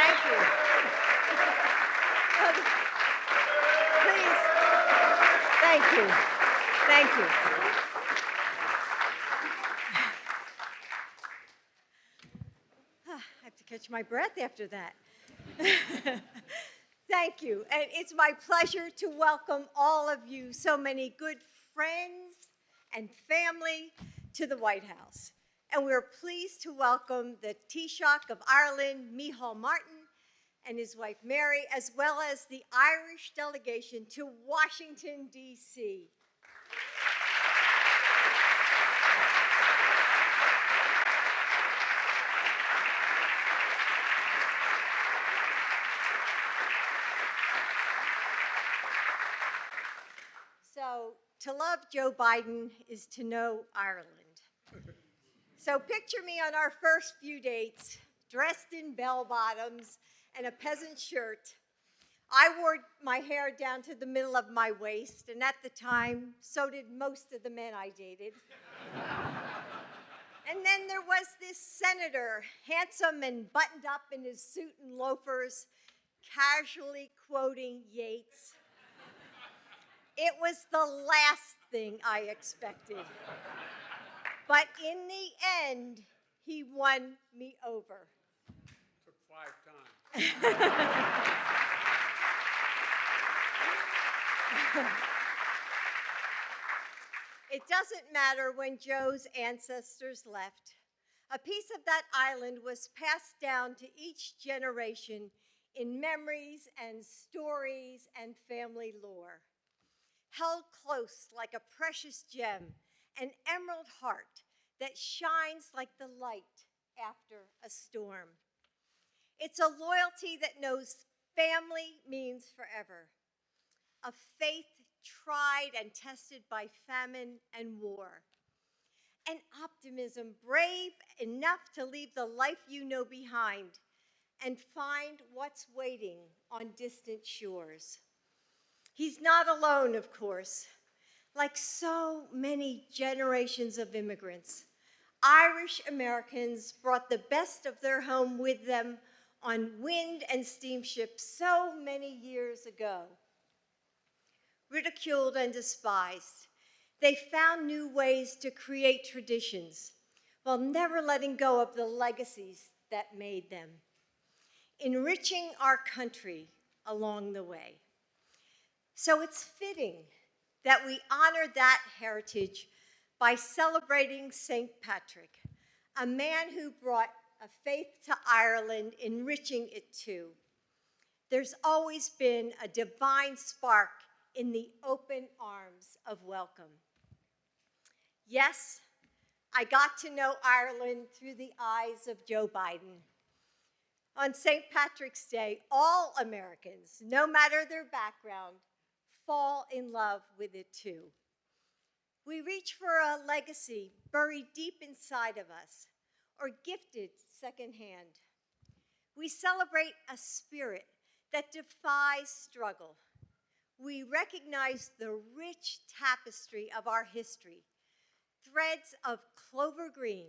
Thank you. Please. Thank you. Thank you. I have to catch my breath after that. Thank you. And it's my pleasure to welcome all of you, so many good friends and family, to the White House. And we're pleased to welcome the Taoiseach of Ireland, Micheál Martin, and his wife Mary, as well as the Irish delegation to Washington, D.C. So, to love Joe Biden is to know Ireland. So picture me on our first few dates, dressed in bell-bottoms and a peasant shirt. I wore my hair down to the middle of my waist, and at the time, so did most of the men I dated. And then there was this senator, handsome and buttoned up in his suit and loafers, casually quoting Yeats. It was the last thing I expected. But in the end, he won me over. Took 5 times. It doesn't matter when Joe's ancestors left. A piece of that island was passed down to each generation in memories and stories and family lore. Held close like a precious gem, an emerald heart that shines like the light after a storm. It's a loyalty that knows family means forever, a faith tried and tested by famine and war, an optimism brave enough to leave the life you know behind and find what's waiting on distant shores. He's not alone, of course. Like so many generations of immigrants, Irish Americans brought the best of their home with them on wind and steamships so many years ago. Ridiculed and despised, they found new ways to create traditions while never letting go of the legacies that made them, enriching our country along the way. So it's fitting that we honor that heritage by celebrating St. Patrick, a man who brought a faith to Ireland, enriching it too. There's always been a divine spark in the open arms of welcome. Yes, I got to know Ireland through the eyes of Joe Biden. On St. Patrick's Day, all Americans, no matter their background, fall in love with it too. We reach for a legacy buried deep inside of us or gifted secondhand. We celebrate a spirit that defies struggle. We recognize the rich tapestry of our history, threads of clover green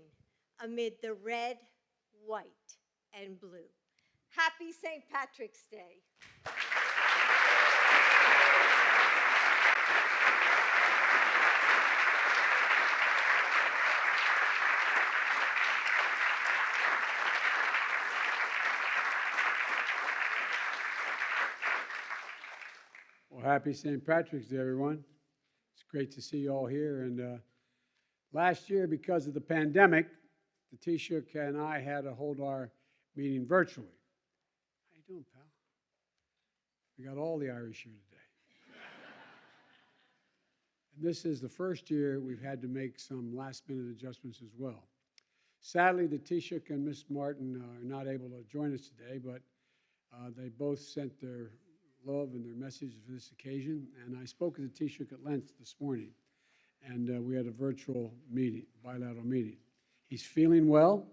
amid the red, white, and blue. Happy St. Patrick's Day. Well, happy St. Patrick's Day, everyone. It's great to see you all here. And last year, because of the pandemic, the Taoiseach and I had to hold our meeting virtually. How you doing, pal? We got all the Irish here today. And this is the first year we've had to make some last-minute adjustments as well. Sadly, the Taoiseach and Ms. Martin are not able to join us today, but they both sent their love and their messages for this occasion. And I spoke with the Taoiseach at length this morning, and we had a virtual meeting, bilateral meeting. He's feeling well,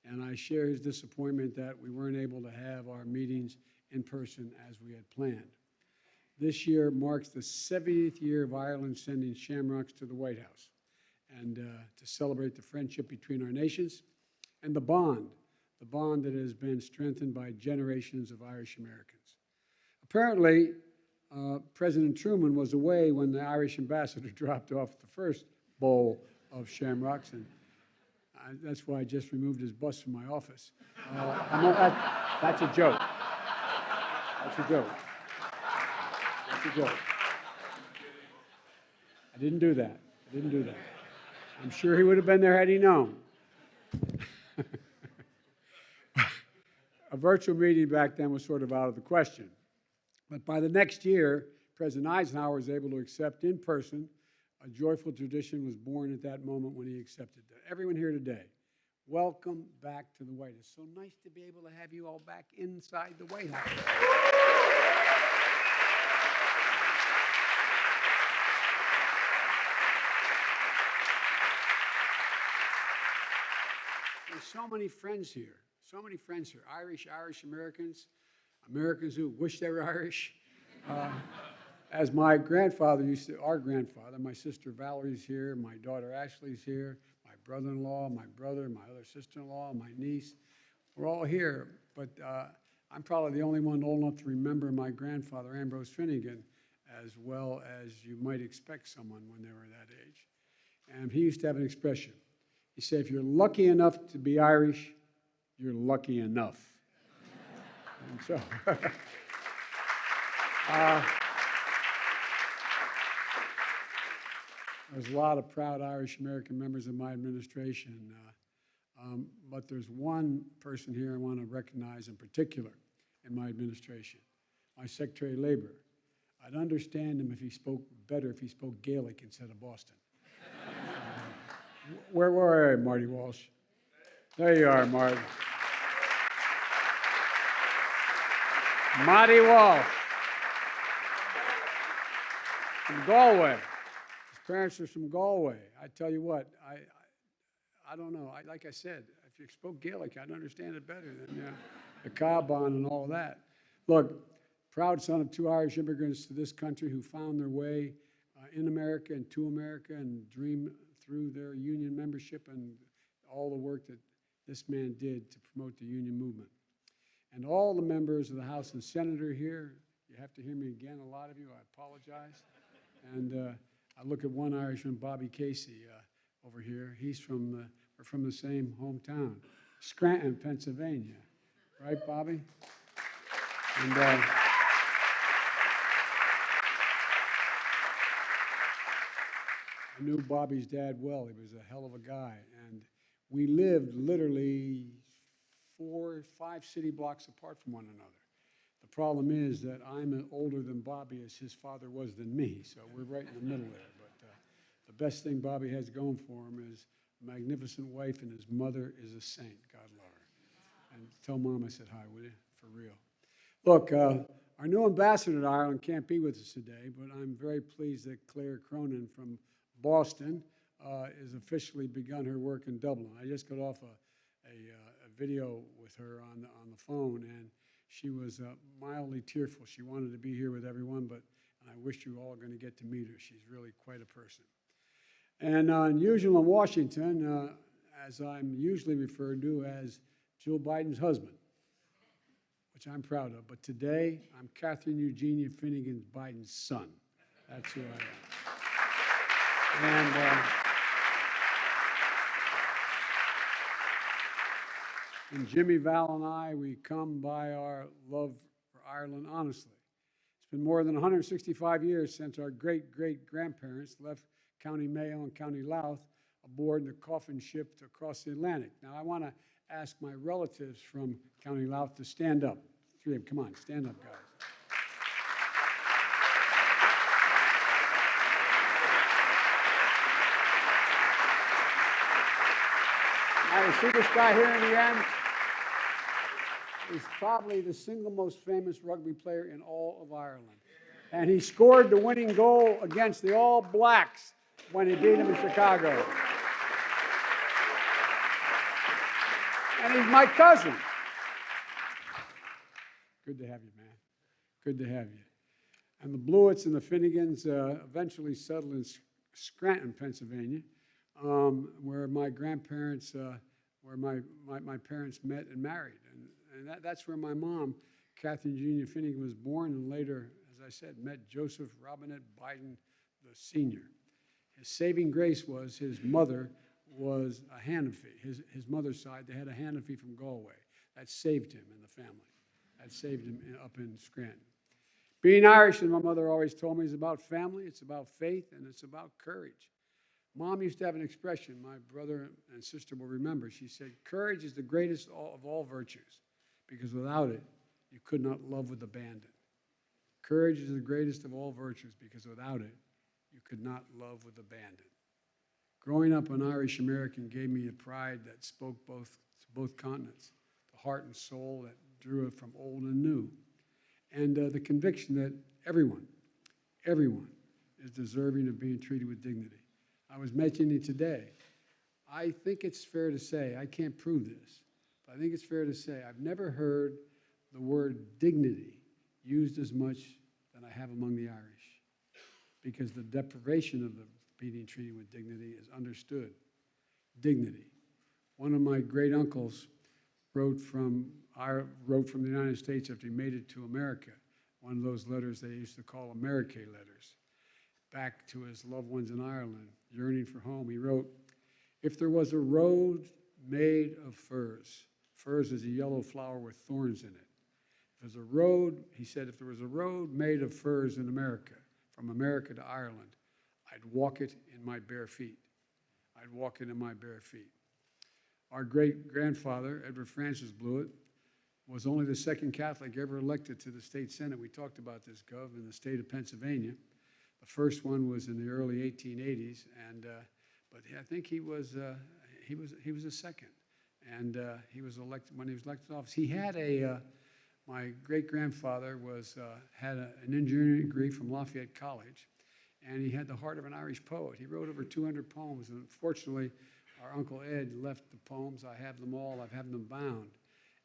and I share his disappointment that we weren't able to have our meetings in person as we had planned. This year marks the 70th year of Ireland sending shamrocks to the White House, and to celebrate the friendship between our nations and the bond the bond that has been strengthened by generations of Irish Americans. Apparently, President Truman was away when the Irish ambassador dropped off the first bowl of shamrocks, and that's why I just removed his bus from my office. That's a joke. That's a joke. That's a joke. I didn't do that. I didn't do that. I'm sure he would have been there had he known. A virtual meeting back then was sort of out of the question. But by the next year, President Eisenhower was able to accept in person. A joyful tradition was born at that moment when he accepted that. Everyone here today, welcome back to the White House. So nice to be able to have you all back inside the White House. There's so many friends here. So many friends here, Irish Americans, Americans who wish they were Irish. As my grandfather used to, our grandfather, my sister Valerie's here, my daughter Ashley's here, my brother-in-law, my brother, my other sister-in-law, my niece, we're all here. But I'm probably the only one old enough to remember my grandfather, Ambrose Finnegan, as well as you might expect someone when they were that age. And he used to have an expression. He said, if you're lucky enough to be Irish, you're lucky enough. And so, there's a lot of proud Irish American members of my administration, but there's one person here I want to recognize in particular in my administration, my Secretary of Labor. I'd understand him if he spoke better, if he spoke Gaelic instead of Boston. Where were you, Marty Walsh? There you are, Marty. Marty Walsh from Galway. His parents are from Galway. I tell you what, I don't know. Like I said, if you spoke Gaelic, I'd understand it better than the Caban and all of that. Look, proud son of two Irish immigrants to this country who found their way in America and to America and dream through their union membership and all the work that this man did to promote the union movement. And all the members of the House and Senator here, you have to hear me again, a lot of you, I apologize. And I look at one Irishman, Bobby Casey, over here. We're from the same hometown, Scranton, Pennsylvania. Right, Bobby? And I knew Bobby's dad well. He was a hell of a guy. And we lived literally 4 or 5 city blocks apart from one another. The problem is that I'm older than Bobby as his father was than me, so we're right in the middle there. But the best thing Bobby has going for him is a magnificent wife, and his mother is a saint. God love her. And tell Mom I said hi, will you? For real. Look, our new ambassador to Ireland can't be with us today, but I'm very pleased that Claire Cronin from Boston has officially begun her work in Dublin. I just got off a video with her on the phone, and she was mildly tearful. She wanted to be here with everyone, but I wish you all are going to get to meet her. She's really quite a person. And unusual in Washington, as I'm usually referred to as Jill Biden's husband, which I'm proud of. But today, I'm Catherine Eugenia Finnegan Biden's son. That's who I am. And Jimmy, Val, and I, we come by our love for Ireland honestly. It's been more than 165 years since our great-great-grandparents left County Mayo and County Louth aboard the coffin ship to cross the Atlantic. Now, I want to ask my relatives from County Louth to stand up. 3 of them, come on, stand up, guys. Now, you see this guy here in the end? He's probably the single most famous rugby player in all of Ireland. And he scored the winning goal against the All Blacks when he beat them in Chicago. And he's my cousin. Good to have you, man. Good to have you. And the Blewitts and the Finnegans eventually settled in Scranton, Pennsylvania, where my grandparents where my parents met and married. And that's where my mom, Catherine Eugenia Finnegan, was born, and later, as I said, met Joseph Robinette Biden, the senior. His saving grace was his mother was a Hanafi. His mother's side, they had a Hanafi from Galway. That saved him in the family. That saved him up in Scranton. Being Irish, and my mother always told me, is about family, it's about faith, and it's about courage. Mom used to have an expression, my brother and sister will remember. She said, courage is the greatest of all virtues, because without it, you could not love with abandon. Courage is the greatest of all virtues, because without it, you could not love with abandon. Growing up an Irish American gave me a pride that spoke to both continents, the heart and soul that drew it from old and new, and the conviction that everyone is deserving of being treated with dignity. I was mentioning it today. I think it's fair to say, I can't prove this, but I think it's fair to say I've never heard the word dignity used as much than I have among the Irish, because the deprivation of the being treated with dignity is understood. Dignity. One of my great uncles wrote from the United States after he made it to America, one of those letters they used to call Amerique letters, back to his loved ones in Ireland, yearning for home. He wrote, if there was a road made of furs, furs is a yellow flower with thorns in it. If there's a road, he said, if there was a road made of furs in America, from America to Ireland, I'd walk it in my bare feet. I'd walk it in my bare feet. Our great-grandfather, Edward Francis Blewett, was only the second Catholic ever elected to the state Senate. We talked about this, Gov, in the state of Pennsylvania. The first one was in the early 1880s, but I think he was a second. And he was elected, when he was elected to office, he had my great-grandfather had an engineering degree from Lafayette College, and he had the heart of an Irish poet. He wrote over 200 poems, and unfortunately, our Uncle Ed left the poems. I have them all. I have them bound.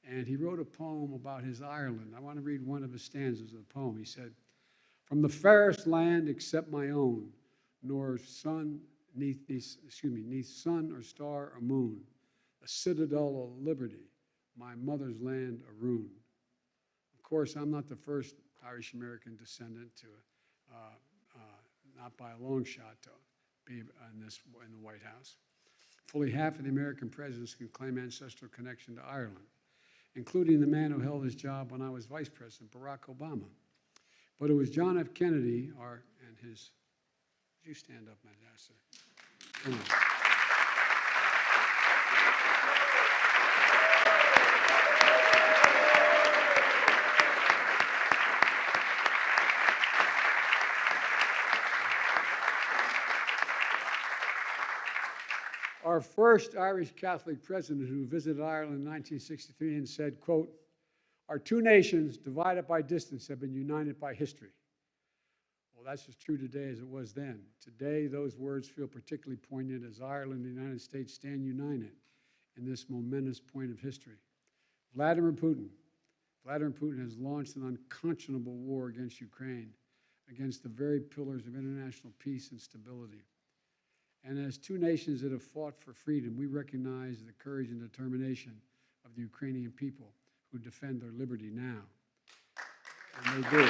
And he wrote a poem about his Ireland. I want to read one of his stanzas of the poem. He said, from the fairest land except my own, nor sun, neath sun or star or moon, a citadel of liberty, my mother's land a ruin. Of course, I'm not the first Irish-American descendant to, not by a long shot, to be in the White House. Fully half of the American presidents can claim ancestral connection to Ireland, including the man who held his job when I was vice president, Barack Obama. But it was John F. Kennedy, would you stand up, Master? Come on. Our first Irish Catholic president who visited Ireland in 1963 and said, quote, our two nations, divided by distance, have been united by history. Well, that's as true today as it was then. Today, those words feel particularly poignant as Ireland and the United States stand united in this momentous point of history. Vladimir Putin has launched an unconscionable war against Ukraine, against the very pillars of international peace and stability. And as two nations that have fought for freedom, we recognize the courage and determination of the Ukrainian people who defend their liberty now. And they do.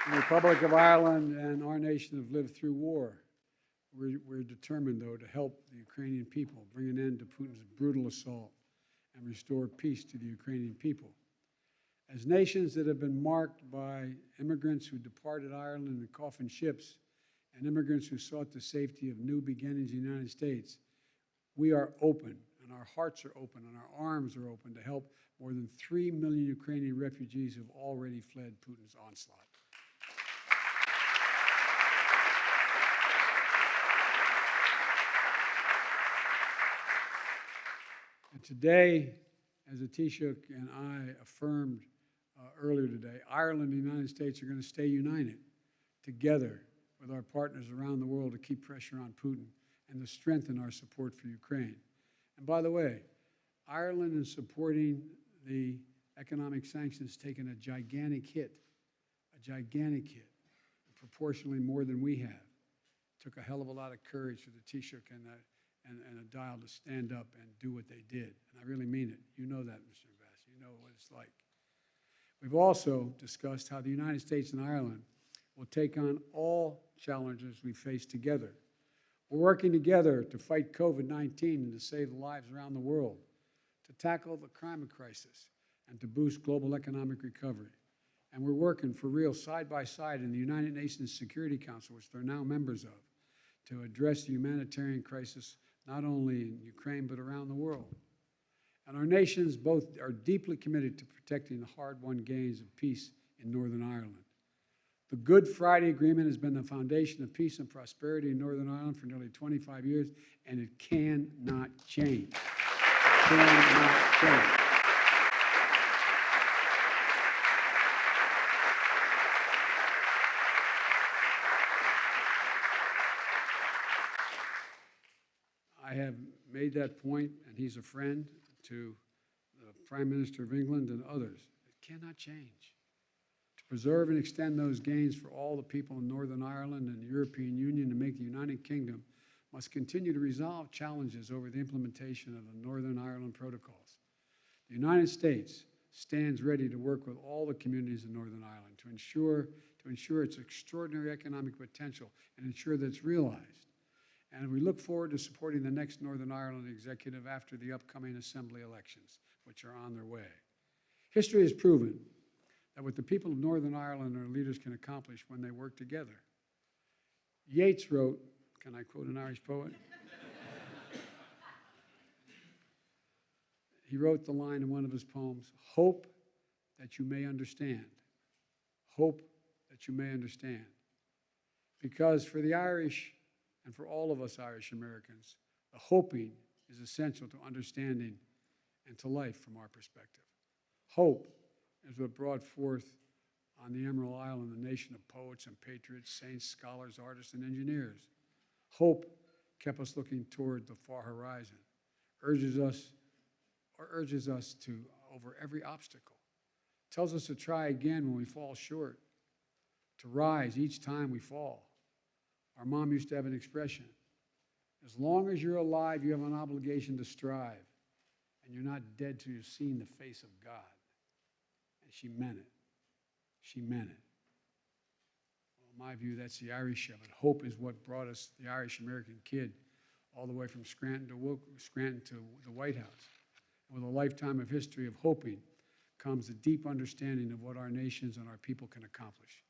The Republic of Ireland and our nation have lived through war. We're determined, though, to help the Ukrainian people bring an end to Putin's brutal assault and restore peace to the Ukrainian people. As nations that have been marked by immigrants who departed Ireland in coffin ships and immigrants who sought the safety of new beginnings in the United States, we are open, and our hearts are open, and our arms are open to help more than 3 million Ukrainian refugees who have already fled Putin's onslaught. And today, as the Taoiseach and I affirmed earlier today, Ireland and the United States are going to stay united together with our partners around the world to keep pressure on Putin and to strengthen our support for Ukraine. And by the way, Ireland, in supporting the economic sanctions, taken a gigantic hit gigantic hit, proportionally more than we have. Took a hell of a lot of courage for the Taoiseach and a Dial to stand up and do what they did. And I really mean it. You know that, Mr. Ambassador. You know what it's like. We've also discussed how the United States and Ireland will take on all challenges we face together. We're working together to fight COVID-19 and to save lives around the world, to tackle the climate crisis, and to boost global economic recovery. And we're working for real side by side in the United Nations Security Council, which they're now members of, to address the humanitarian crisis not only in Ukraine but around the world. And our nations both are deeply committed to protecting the hard-won gains of peace in Northern Ireland. The Good Friday Agreement has been the foundation of peace and prosperity in Northern Ireland for nearly 25 years, and it cannot change. It cannot change. I have made that point, and he's a friend to the Prime Minister of England and others. It cannot change. To preserve and extend those gains for all the people in Northern Ireland and the European Union to make the United Kingdom must continue to resolve challenges over the implementation of the Northern Ireland protocols. The United States stands ready to work with all the communities in Northern Ireland to ensure its extraordinary economic potential and ensure that it's realized. And we look forward to supporting the next Northern Ireland executive after the upcoming assembly elections, which are on their way. History has proven that what the people of Northern Ireland and their leaders can accomplish when they work together. Yeats wrote, can I quote an Irish poet? He wrote the line in one of his poems, "Hope that you may understand. Hope that you may understand." Because for the Irish, and for all of us Irish Americans, the hoping is essential to understanding and to life from our perspective. Hope is what brought forth on the Emerald Island a nation of poets and patriots, saints, scholars, artists, and engineers. Hope kept us looking toward the far horizon, urges us to over every obstacle, tells us to try again when we fall short, to rise each time we fall. Our mom used to have an expression, as long as you're alive, you have an obligation to strive, and you're not dead till you've seen the face of God. And she meant it. She meant it. Well, in my view, that's the Irish of it. Hope is what brought us, the Irish-American kid, all the way from Scranton to the White House. And with a lifetime of history of hoping comes a deep understanding of what our nations and our people can accomplish.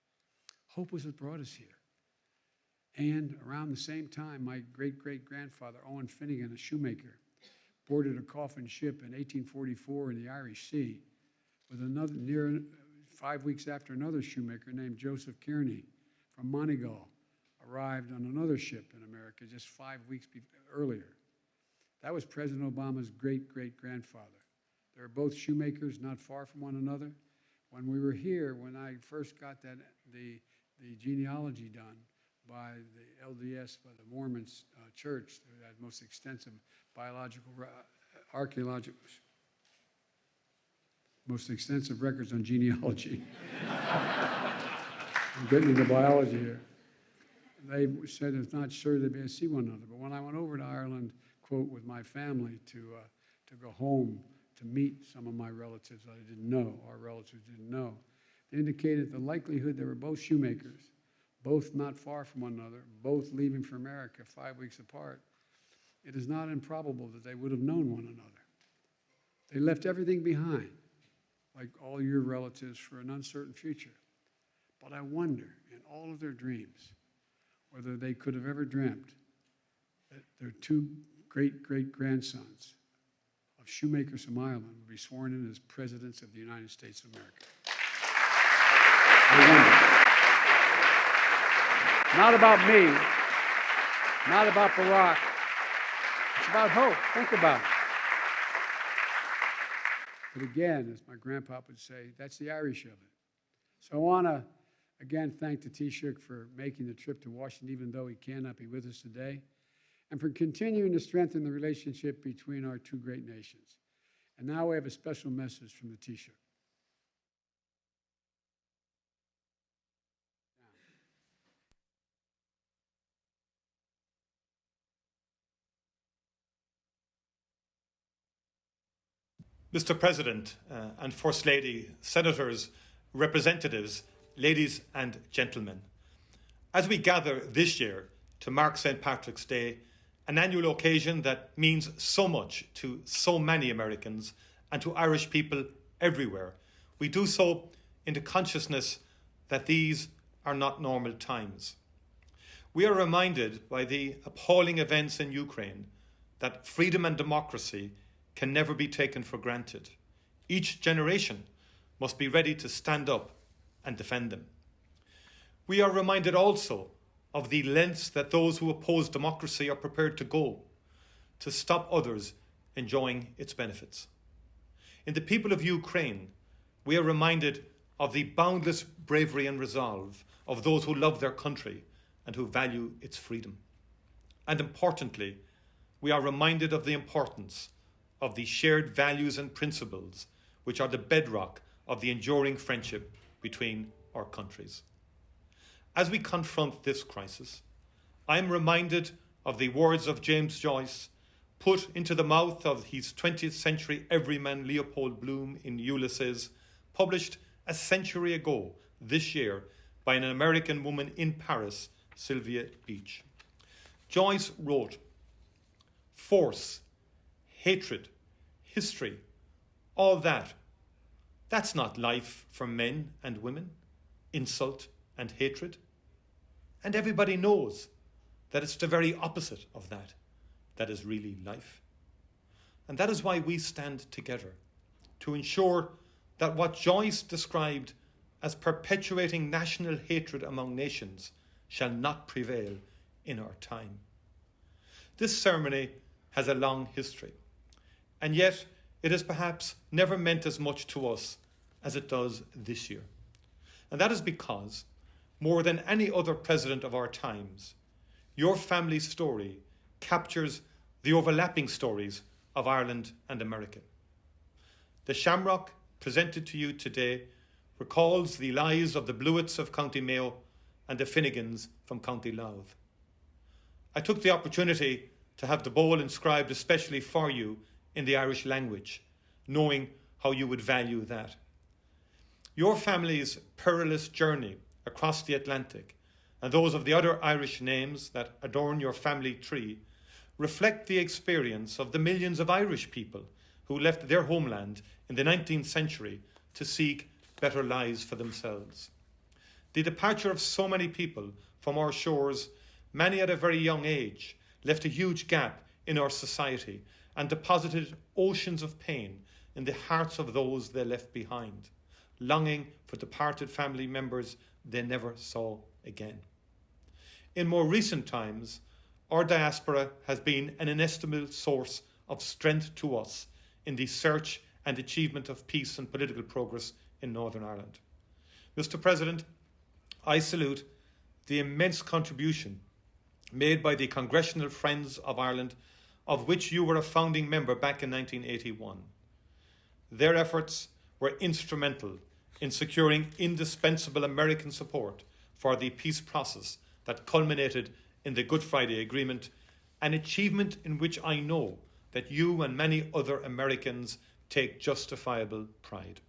Hope was what brought us here. And around the same time, my great-great-grandfather, Owen Finnegan, a shoemaker, boarded a coffin ship in 1844 in the Irish Sea with 5 weeks after another shoemaker named Joseph Kearney from Moneygall arrived on another ship in America just 5 weeks earlier. That was President Obama's great-great-grandfather. They were both shoemakers not far from one another. When we were here, when I first got the genealogy done, by the LDS, by the Mormons church, that most extensive most extensive records on genealogy. I'm getting into biology here. They said it's not sure they'd be able to see one another. But when I went over to Ireland, quote, with my family to go home to meet some of my relatives that I didn't know, our relatives didn't know, they indicated the likelihood they were both shoemakers, both not far from one another, both leaving for America 5 weeks apart. It is not improbable that they would have known one another. They left everything behind, like all your relatives, for an uncertain future. But I wonder, in all of their dreams, whether they could have ever dreamt that their two great-great-grandsons of shoemakers from Ireland would be sworn in as presidents of the United States of America. I wonder. Not about me, not about Barack. It's about hope. Think about it. But again, as my grandpa would say, that's the Irish of it. So I want to, again, thank the Taoiseach for making the trip to Washington, even though he cannot be with us today, and for continuing to strengthen the relationship between our two great nations. And now we have a special message from the Taoiseach. Mr. President and First Lady, Senators, Representatives, ladies and gentlemen, as we gather this year to mark St. Patrick's Day, an annual occasion that means so much to so many Americans and to Irish people everywhere, we do so in the consciousness that these are not normal times. We are reminded by the appalling events in Ukraine that freedom and democracy can never be taken for granted. Each generation must be ready to stand up and defend them. We are reminded also of the lengths that those who oppose democracy are prepared to go to stop others enjoying its benefits. In the people of Ukraine, we are reminded of the boundless bravery and resolve of those who love their country and who value its freedom. And importantly, we are reminded of the importance of the shared values and principles which are the bedrock of the enduring friendship between our countries. As we confront this crisis, I am reminded of the words of James Joyce put into the mouth of his 20th century everyman Leopold Bloom in Ulysses, published a century ago this year by an American woman in Paris, Sylvia Beach. Joyce wrote, "Force, hatred, history, all that's not life for men and women, insult and hatred. And everybody knows that it's the very opposite of that is really life. And that is why we stand together, to ensure that what Joyce described as perpetuating national hatred among nations shall not prevail in our time." This ceremony has a long history, and yet it has perhaps never meant as much to us as it does this year. And that is because, more than any other president of our times, your family's story captures the overlapping stories of Ireland and America. The shamrock presented to you today recalls the lives of the Blewitts of County Mayo and the Finnegans from County Louth. I took the opportunity to have the bowl inscribed especially for you in the Irish language, knowing how you would value that. Your family's perilous journey across the Atlantic and those of the other Irish names that adorn your family tree reflect the experience of the millions of Irish people who left their homeland in the 19th century to seek better lives for themselves. The departure of so many people from our shores, many at a very young age, left a huge gap in our society and deposited oceans of pain in the hearts of those they left behind, longing for departed family members they never saw again. In more recent times, our diaspora has been an inestimable source of strength to us in the search and achievement of peace and political progress in Northern Ireland. Mr. President, I salute the immense contribution made by the Congressional Friends of Ireland, of which you were a founding member back in 1981. Their efforts were instrumental in securing indispensable American support for the peace process that culminated in the Good Friday Agreement, an achievement in which I know that you and many other Americans take justifiable pride.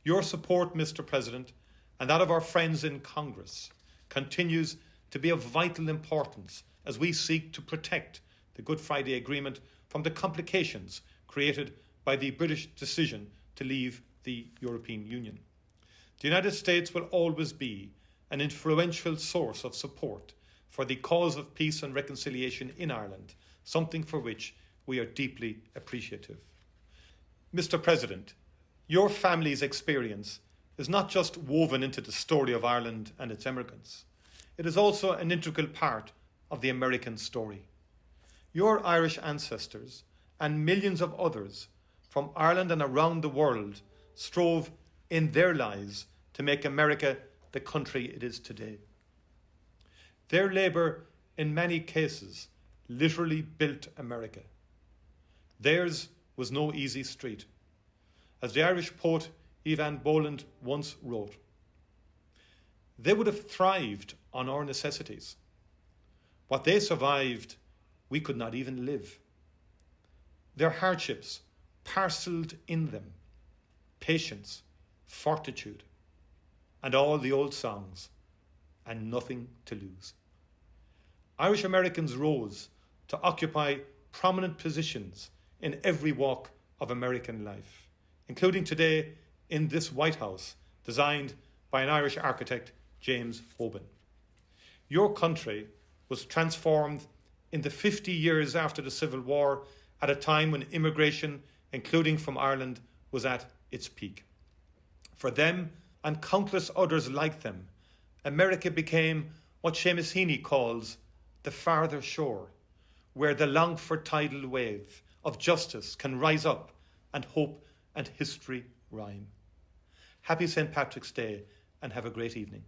Your support, Mr. President, and that of our friends in Congress continues to be of vital importance as we seek to protect the Good Friday Agreement from the complications created by the British decision to leave the European Union. The United States will always be an influential source of support for the cause of peace and reconciliation in Ireland, something for which we are deeply appreciative. Mr. President, your family's experience is not just woven into the story of Ireland and its immigrants. It is also an integral part of the American story. Your Irish ancestors and millions of others from Ireland and around the world strove in their lives to make America the country it is today. Their labour, in many cases, literally built America. Theirs was no easy street. As the Irish poet Evan Boland once wrote, they would have thrived on our necessities. What they survived, we could not even live. Their hardships parcelled in them patience, fortitude, and all the old songs, and nothing to lose. Irish Americans rose to occupy prominent positions in every walk of American life, including today in this White House, designed by an Irish architect, James Hoban. Your country was transformed in the 50 years after the Civil War, at a time when immigration, including from Ireland, was at its peak. For them, and countless others like them, America became what Seamus Heaney calls the farther shore, where the longed-for tidal wave of justice can rise up and hope and history rhyme. Happy St. Patrick's Day, and have a great evening.